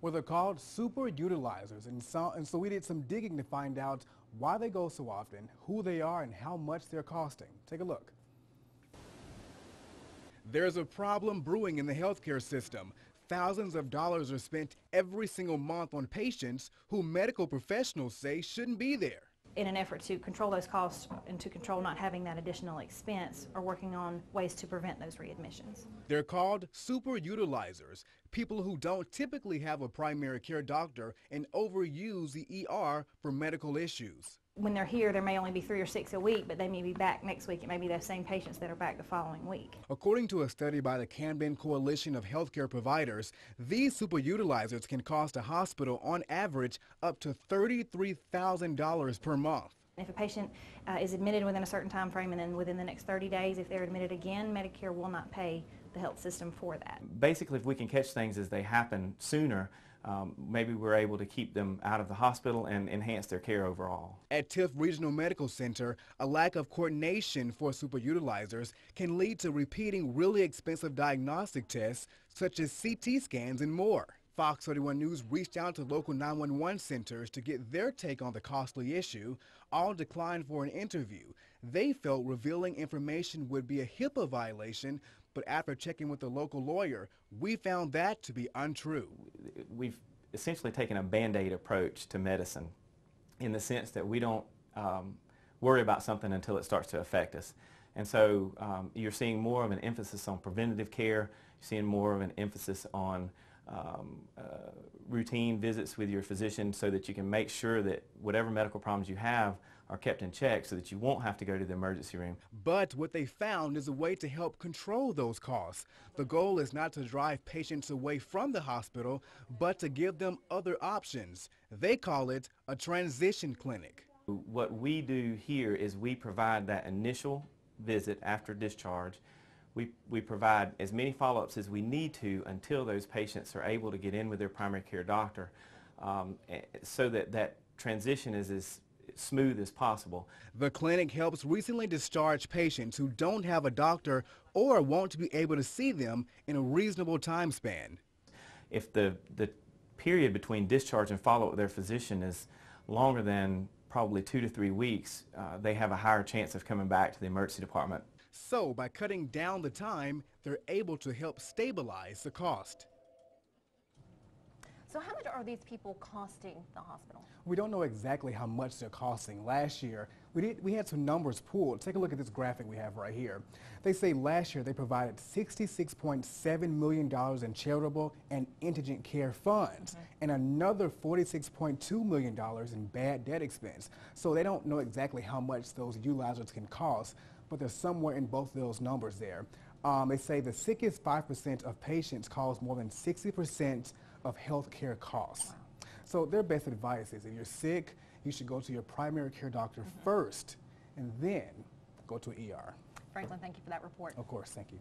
Well, they're called super utilizers, and so we did some digging to find out why they go so often, who they are, and how much they're costing. Take a look. There's a problem brewing in the healthcare system. Thousands of dollars are spent every single month on patients who medical professionals say shouldn't be there. In an effort to control those costs and to control not having that additional expense, are working on ways to prevent those readmissions. They're called super utilizers, people who don't typically have a primary care doctor and overuse the ER for medical issues. When they're here, there may only be 3 or 6 a week, but they may be back next week. It may be those same patients that are back the following week. According to a study by the Camden Coalition of Healthcare Providers, these super utilizers can cost a hospital on average up to $33,000 per month. If a patient is admitted within a certain time frame and then within the next 30 days, if they're admitted again, Medicare will not pay the health system for that. Basically, if we can catch things as they happen sooner, maybe we're able to keep them out of the hospital and enhance their care overall. At Tiff Regional Medical Center, a lack of coordination for super utilizers can lead to repeating really expensive diagnostic tests such as CT scans and more. Fox 31 News reached out to local 911 centers to get their take on the costly issue. All declined for an interview. They felt revealing information would be a HIPAA violation, but after checking with the local lawyer, we found that to be untrue. We've essentially taken a Band-Aid approach to medicine in the sense that we don't worry about something until it starts to affect us. And so you're seeing more of an emphasis on preventative care, you're seeing more of an emphasis on routine visits with your physician so that you can make sure that whatever medical problems you have are kept in check so that you won't have to go to the emergency room. But what they found is a way to help control those costs. The goal is not to drive patients away from the hospital, but to give them other options. They call it a transition clinic. What we do here is we provide that initial visit after discharge. We provide as many follow-ups as we need to until those patients are able to get in with their primary care doctor so that that transition is as smooth as possible. The clinic helps recently discharged patients who don't have a doctor or want to be able to see them in a reasonable time span. If the period between discharge and follow-up with their physician is longer than probably 2 to 3 weeks, they have a higher chance of coming back to the emergency department. So by cutting down the time, they're able to help stabilize the cost. So how much are these people costing the hospital? We don't know exactly how much they're costing. Last year, we had some numbers pulled. Take a look at this graphic we have right here. They say last year they provided $66.7 million in charitable and indigent care funds and another $46.2 million in bad debt expense. So they don't know exactly how much those utilizers can cost, but they're somewhere in both of those numbers there. They say the sickest 5% of patients cause more than 60% of health care costs. Wow. So their best advice is if you're sick, you should go to your primary care doctor first and then go to an ER. Franklin, thank you for that report. Of course, thank you.